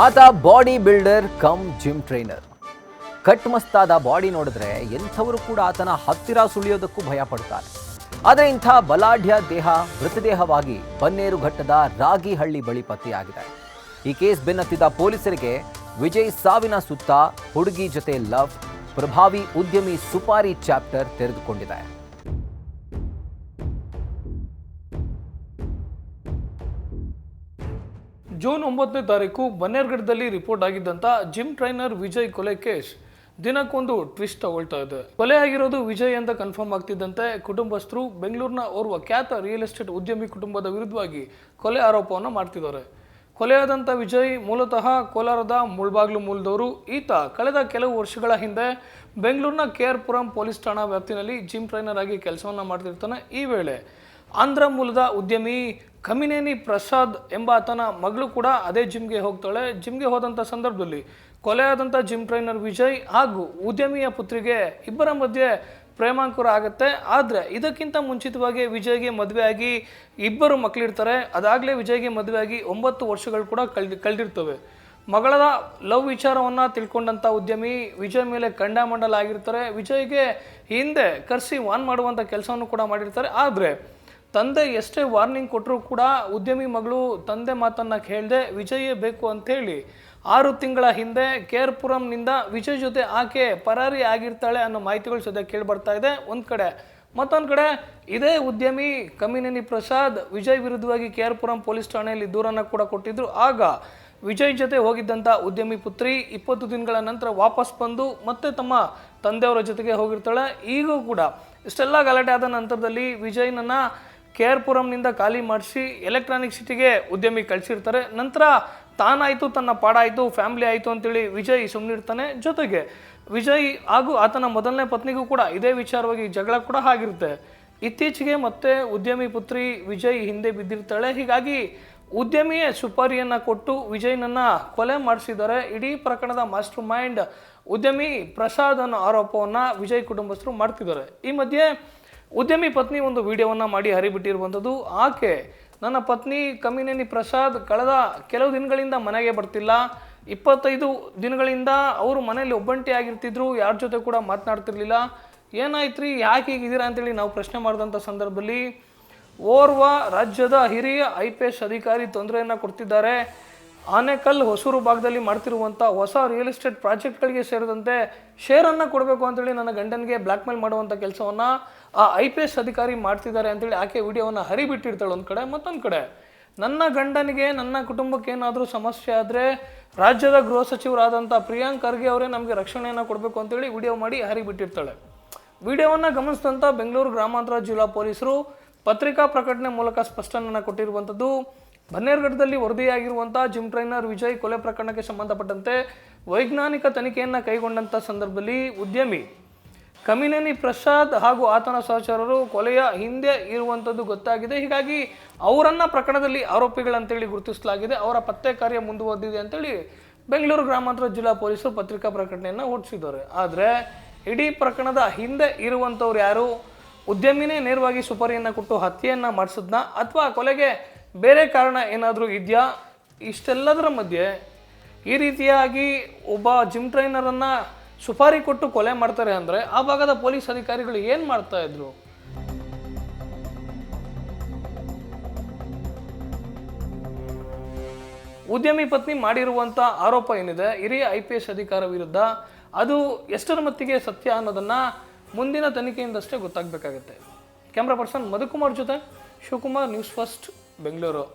ಆತ body builder cum gym trainer. ಕಟ್ಮಸ್ತಾದ body ನೋಡಿದ್ರೆ ಎಂಥವರು ಕೂಡ ಆತನ ಹತ್ತಿರ ಸುಳಿಯೋದಕ್ಕೂ ಭಯ ಪಡ್ತಾರೆ. ಆದರೆ ಇಂಥ ಬಲಾಢ್ಯ ದೇಹ ಮೃತದೇಹವಾಗಿ ಬನ್ನೇರುಘಟ್ಟದ ರಾಗಿಹಳ್ಳಿ ಬಳಿ ಪತ್ತೆಯಾಗಿದೆ. ಈ ಕೇಸ್ ಬೆನ್ನತ್ತಿದ ಪೊಲೀಸರಿಗೆ ವಿಜಯ್ ಸಾವಿನ ಸುತ್ತ ಹುಡುಗಿ ಜೊತೆ ಲವ್, ಪ್ರಭಾವಿ ಉದ್ಯಮಿ ಸುಪಾರಿ ಚಾಪ್ಟರ್ ತೆರೆದುಕೊಂಡಿದೆ. ಜೂನ್ 9ನೇ ತಾರೀಕು ಬನ್ನೇರುಘಟ್ಟದಲ್ಲಿ ರಿಪೋರ್ಟ್ ಆಗಿದ್ದಂಥ ಜಿಮ್ ಟ್ರೈನರ್ ವಿಜಯ್ ಕೊಲೆ ಕೇಸ್ ದಿನಕ್ಕೊಂದು ಟ್ವಿಸ್ಟ್ ತಗೊಳ್ತಾ ಇದೆ. ಕೊಲೆ ಆಗಿರೋದು ವಿಜಯ್ ಅಂತ ಕನ್ಫರ್ಮ್ ಆಗ್ತಿದ್ದಂತೆ ಕುಟುಂಬಸ್ಥರು ಬೆಂಗಳೂರಿನ ಓರ್ವ ಖ್ಯಾತ ರಿಯಲ್ ಎಸ್ಟೇಟ್ ಉದ್ಯಮಿ ಕುಟುಂಬದ ವಿರುದ್ಧವಾಗಿ ಕೊಲೆ ಆರೋಪವನ್ನು ಮಾಡ್ತಿದ್ದಾರೆ. ಕೊಲೆಯಾದಂಥ ವಿಜಯ್ ಮೂಲತಃ ಕೋಲಾರದ ಮುಳ್ಬಾಗ್ಲು ಮೂಲದವರು. ಈತ ಕಳೆದ ಕೆಲವು ವರ್ಷಗಳ ಹಿಂದೆ ಬೆಂಗಳೂರಿನ KR ಪುರಂ ಪೊಲೀಸ್ ಠಾಣಾ ವ್ಯಾಪ್ತಿನಲ್ಲಿ ಜಿಮ್ ಟ್ರೈನರ್ ಆಗಿ ಕೆಲಸವನ್ನು ಮಾಡ್ತಿರ್ತಾನೆ. ಈ ವೇಳೆ ಆಂಧ್ರ ಮೂಲದ ಉದ್ಯಮಿ ಕಮಿನೇನಿ ಪ್ರಸಾದ್ ಎಂಬ ಆತನ ಮಗಳು ಕೂಡ ಅದೇ ಜಿಮ್ಗೆ ಹೋಗ್ತಾಳೆ. ಜಿಮ್ಗೆ ಹೋದಂಥ ಸಂದರ್ಭದಲ್ಲಿ ಕೊಲೆಯಾದಂಥ ಜಿಮ್ ಟ್ರೈನರ್ ವಿಜಯ್ ಹಾಗೂ ಉದ್ಯಮಿಯ ಪುತ್ರಿಗೆ ಇಬ್ಬರ ಮಧ್ಯೆ ಪ್ರೇಮಾಂಕುರ ಆಗುತ್ತೆ. ಆದರೆ ಇದಕ್ಕಿಂತ ಮುಂಚಿತವಾಗಿ ವಿಜಯ್ಗೆ ಮದುವೆ ಆಗಿ ಇಬ್ಬರು ಮಕ್ಕಳಿರ್ತಾರೆ. ಅದಾಗಲೇ ವಿಜಯ್ಗೆ ಮದುವೆ ಆಗಿ 9 ವರ್ಷಗಳು ಕೂಡ ಕಳೆದಿರ್ತವೆ. ಮಗಳ ಲವ್ ವಿಚಾರವನ್ನು ತಿಳ್ಕೊಂಡಂಥ ಉದ್ಯಮಿ ವಿಜಯ್ ಮೇಲೆ ಕಂಡಾಮಂಡಲ ಆಗಿರ್ತಾರೆ. ವಿಜಯ್ಗೆ ಹಿಂದೆ ಕರೆಸಿ ವಾರ್ನ್ ಮಾಡುವಂಥ ಕೆಲಸವನ್ನು ಕೂಡ ಮಾಡಿರ್ತಾರೆ. ಆದರೆ ತಂದೆ ಎಷ್ಟೇ ವಾರ್ನಿಂಗ್ ಕೊಟ್ಟರೂ ಕೂಡ ಉದ್ಯಮಿ ಮಗಳು ತಂದೆ ಮಾತನ್ನು ಕೇಳದೆ ವಿಜಯೇ ಬೇಕು ಅಂಥೇಳಿ 6 ತಿಂಗಳ ಹಿಂದೆ KR ಪುರಂನಿಂದ ವಿಜಯ್ ಜೊತೆ ಆಕೆ ಪರಾರಿ ಆಗಿರ್ತಾಳೆ ಅನ್ನೋ ಮಾಹಿತಿಗಳು ಸದ್ಯ ಕೇಳಿಬರ್ತಾ ಇದೆ ಒಂದು ಕಡೆ. ಮತ್ತೊಂದು ಕಡೆ ಇದೇ ಉದ್ಯಮಿ ಕಮಿನೇನಿ ಪ್ರಸಾದ್ ವಿಜಯ್ ವಿರುದ್ಧವಾಗಿ KR ಪುರಂ ಪೊಲೀಸ್ ಠಾಣೆಯಲ್ಲಿ ದೂರನ್ನು ಕೂಡ ಕೊಟ್ಟಿದ್ರು. ಆಗ ವಿಜಯ್ ಜೊತೆ ಹೋಗಿದ್ದಂಥ ಉದ್ಯಮಿ ಪುತ್ರಿ 20 ದಿನಗಳ ನಂತರ ವಾಪಸ್ ಬಂದು ಮತ್ತೆ ತಮ್ಮ ತಂದೆಯವರ ಜೊತೆಗೆ ಹೋಗಿರ್ತಾಳೆ. ಈಗೂ ಕೂಡ ಇಷ್ಟೆಲ್ಲ ಗಲಾಟೆ ಆದ ನಂತರದಲ್ಲಿ ವಿಜಯ್ನನ್ನು KR ಪುರಂನಿಂದ ಖಾಲಿ ಮಾಡಿಸಿ ಎಲೆಕ್ಟ್ರಾನಿಕ್ ಸಿಟಿಗೆ ಉದ್ಯಮಿ ಕಳಿಸಿರ್ತಾರೆ. ನಂತರ ತಾನಾಯಿತು, ತನ್ನ ಪಾಡಾಯಿತು, ಫ್ಯಾಮಿಲಿ ಆಯಿತು ಅಂತೇಳಿ ವಿಜಯ್ ಸುಮ್ಮನಿರ್ತಾನೆ. ಜೊತೆಗೆ ವಿಜಯ್ ಹಾಗೂ ಆತನ ಮೊದಲನೇ ಪತ್ನಿಗೂ ಕೂಡ ಇದೇ ವಿಚಾರವಾಗಿ ಜಗಳ ಕೂಡ ಆಗಿರುತ್ತೆ. ಇತ್ತೀಚೆಗೆ ಮತ್ತೆ ಉದ್ಯಮಿ ಪುತ್ರಿ ವಿಜಯ್ ಹಿಂದೆ ಬಿದ್ದಿರ್ತಾಳೆ. ಹೀಗಾಗಿ ಉದ್ಯಮಿಯೇ ಸುಪಾರಿಯನ್ನು ಕೊಟ್ಟು ವಿಜಯ್ನನ್ನು ಕೊಲೆ ಮಾಡಿಸಿದ್ದಾರೆ. ಇಡೀ ಪ್ರಕರಣದ ಮಾಸ್ಟರ್ ಮೈಂಡ್ ಉದ್ಯಮಿ ಪ್ರಸಾದ್ ಅನ್ನೋ ಆರೋಪವನ್ನು ವಿಜಯ್ ಕುಟುಂಬಸ್ಥರು ಮಾಡ್ತಿದ್ದಾರೆ. ಈ ಮಧ್ಯೆ ಉದ್ಯಮಿ ಪತ್ನಿ ಒಂದು ವಿಡಿಯೋವನ್ನು ಮಾಡಿ ಹರಿಬಿಟ್ಟಿರುವಂಥದ್ದು. ಆಕೆ, ನನ್ನ ಪತ್ನಿ ಕಮಿನೇನಿ ಪ್ರಸಾದ್ ಕಳೆದ ಕೆಲವು ದಿನಗಳಿಂದ ಮನೆಗೆ ಬರ್ತಿಲ್ಲ, 25 ದಿನಗಳಿಂದ ಅವರು ಮನೇಲಿ ಒಬ್ಬಂಟಿ ಆಗಿರ್ತಿದ್ರು, ಯಾರ ಜೊತೆ ಕೂಡ ಮಾತನಾಡ್ತಿರ್ಲಿಲ್ಲ, ಏನಾಯ್ತು ರೀ, ಯಾಕೆ ಹೀಗಿದ್ದೀರಾ ಅಂತೇಳಿ ನಾವು ಪ್ರಶ್ನೆ ಮಾಡಿದಂಥ ಸಂದರ್ಭದಲ್ಲಿ ಓರ್ವ ರಾಜ್ಯದ ಹಿರಿಯ IPS ಅಧಿಕಾರಿ ತೊಂದರೆಯನ್ನು ಕೊಡ್ತಿದ್ದಾರೆ. ಆನೇಕಲ್ ಹೊಸೂರು ಭಾಗದಲ್ಲಿ ಮಾಡ್ತಿರುವಂಥ ಹೊಸ ರಿಯಲ್ ಎಸ್ಟೇಟ್ ಪ್ರಾಜೆಕ್ಟ್ಗಳಿಗೆ ಸೇರಿದಂತೆ ಶೇರನ್ನು ಕೊಡಬೇಕು ಅಂತೇಳಿ ನನ್ನ ಗಂಡನಿಗೆ ಬ್ಲ್ಯಾಕ್ ಮೇಲ್ ಮಾಡುವಂಥ ಕೆಲಸವನ್ನು ಆ IPS ಅಧಿಕಾರಿ ಮಾಡ್ತಿದ್ದಾರೆ ಅಂತೇಳಿ ಆಕೆ ವಿಡಿಯೋವನ್ನು ಹರಿಬಿಟ್ಟಿರ್ತಾಳೆ ಒಂದು ಕಡೆ. ಮತ್ತೊಂದು ಕಡೆ ನನ್ನ ಗಂಡನಿಗೆ, ನನ್ನ ಕುಟುಂಬಕ್ಕೆ ಏನಾದರೂ ಸಮಸ್ಯೆ ಆದರೆ ರಾಜ್ಯದ ಗೃಹ ಸಚಿವರಾದಂಥ ಪ್ರಿಯಾಂಕ್ ಖರ್ಗೆ ಅವರೇ ನಮಗೆ ರಕ್ಷಣೆಯನ್ನು ಕೊಡಬೇಕು ಅಂತೇಳಿ ವಿಡಿಯೋ ಮಾಡಿ ಹರಿಬಿಟ್ಟಿರ್ತಾಳೆ. ವಿಡಿಯೋವನ್ನು ಗಮನಿಸಿದಂಥ ಬೆಂಗಳೂರು ಗ್ರಾಮಾಂತರ ಜಿಲ್ಲಾ ಪೊಲೀಸರು ಪತ್ರಿಕಾ ಪ್ರಕಟಣೆ ಮೂಲಕ ಸ್ಪಷ್ಟನೆಯನ್ನು ಕೊಟ್ಟಿರುವಂಥದ್ದು. ಬನ್ನೇರುಘಟ್ಟದಲ್ಲಿ ವರದಿಯಾಗಿರುವಂಥ ಜಿಮ್ ಟ್ರೈನರ್ ವಿಜಯ್ ಕೊಲೆ ಪ್ರಕರಣಕ್ಕೆ ಸಂಬಂಧಪಟ್ಟಂತೆ ವೈಜ್ಞಾನಿಕ ತನಿಖೆಯನ್ನು ಕೈಗೊಂಡಂಥ ಸಂದರ್ಭದಲ್ಲಿ ಉದ್ಯಮಿ ಕಮಿನೇನಿ ಪ್ರಸಾದ್ ಹಾಗೂ ಆತನ ಸಹಚರರು ಕೊಲೆಯ ಹಿಂದೆ ಇರುವಂಥದ್ದು ಗೊತ್ತಾಗಿದೆ. ಹೀಗಾಗಿ ಅವರನ್ನು ಪ್ರಕರಣದಲ್ಲಿ ಆರೋಪಿಗಳಂತೇಳಿ ಗುರುತಿಸಲಾಗಿದೆ. ಅವರ ಪತ್ತೆ ಕಾರ್ಯ ಮುಂದುವರೆದಿದೆ ಅಂತೇಳಿ ಬೆಂಗಳೂರು ಗ್ರಾಮಾಂತರ ಜಿಲ್ಲಾ ಪೊಲೀಸರು ಪತ್ರಿಕಾ ಪ್ರಕಟಣೆಯನ್ನು ಹೊರಡಿಸಿದ್ದಾರೆ. ಆದರೆ ಇಡೀ ಪ್ರಕರಣದ ಹಿಂದೆ ಇರುವಂಥವ್ರು ಯಾರು? ಉದ್ಯಮಿನೇ ನೇರವಾಗಿ ಸುಪಾರಿಯನ್ನು ಕೊಟ್ಟು ಹತ್ಯೆಯನ್ನು ಮಾಡಿಸಿದ್ನಾ ಅಥವಾ ಕೊಲೆಗೆ ಬೇರೆ ಕಾರಣ ಏನಾದರೂ ಇದೆಯಾ? ಇಷ್ಟೆಲ್ಲದರ ಮಧ್ಯೆ ಈ ರೀತಿಯಾಗಿ ಒಬ್ಬ ಜಿಮ್ ಟ್ರೈನರನ್ನು ಸುಪಾರಿ ಕೊಟ್ಟು ಕೊಲೆ ಮಾಡ್ತಾರೆ ಅಂದರೆ ಆ ಭಾಗದ ಪೊಲೀಸ್ ಅಧಿಕಾರಿಗಳು ಏನು ಮಾಡ್ತಾ ಇದ್ರು? ಉದ್ಯಮಿ ಪತ್ನಿ ಮಾಡಿರುವಂಥ ಆರೋಪ ಏನಿದೆ ಹಿರಿಯ IPS ಅಧಿಕಾರ ವಿರುದ್ಧ, ಅದು ಎಷ್ಟರ ಮಟ್ಟಿಗೆ ಸತ್ಯ ಅನ್ನೋದನ್ನು ಮುಂದಿನ ತನಿಖೆಯಿಂದಷ್ಟೇ ಗೊತ್ತಾಗಬೇಕಾಗತ್ತೆ. ಕ್ಯಾಮ್ರಾ ಪರ್ಸನ್ ಮಧುಕುಮಾರ್ ಜೊತೆ ಶಿವಕುಮಾರ್, ನ್ಯೂಸ್ ಫಸ್ಟ್, ಬೆಂಗಳೂರು.